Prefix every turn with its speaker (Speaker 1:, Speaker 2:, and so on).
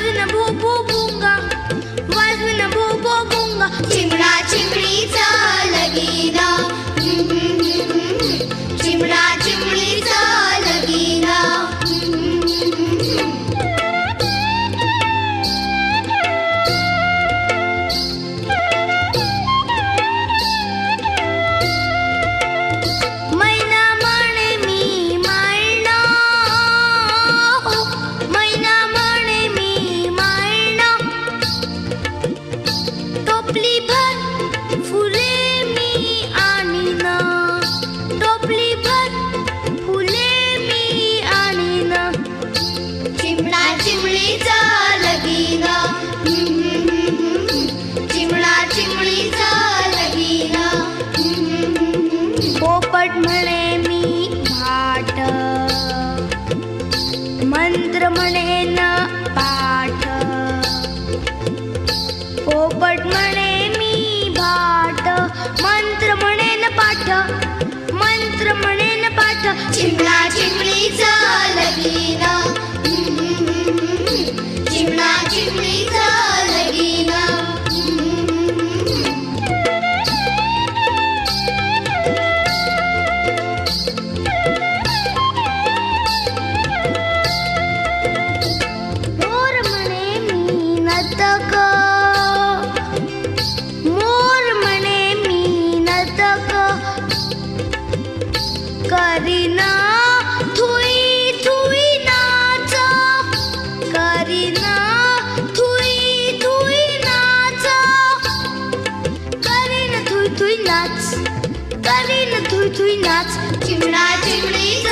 Speaker 1: वाजवीन भो भो भुंगा, वाजवीन भो भो भुंगा.
Speaker 2: चिमणा चिमणीचा लगीना, चिमणा चिमणीचा लगीना.
Speaker 1: मैना म्हणे मी माळणा, हो मैना म्हणे मी माळणा. टोपली भर फुले मी आणीना, टोपली भर फुले मी आणीना.
Speaker 2: चिमणा चिमणीचा लगीना, चिमणा चिमणीचा लगीना.
Speaker 1: पोपट म्हणे मी भाट, मंत्र म्हणे न पाठ. पोपट म्हणे मी भाट, मंत्र म्हणे न पाठ, मंत्र म्हणे न पाठ.
Speaker 2: चिमणा चिमणीचा लगीना, चिमणा चिमणीचा लगीना.
Speaker 1: मोर म्हणे मी नर्तक, मोर म्हणे मी नर्तक. करीना थुई थुई नाच, करीना थुई थुई नाच. करीन थुई थुई नाच, करीन थुई थुई नाच.
Speaker 2: चिमणा चिमणीचा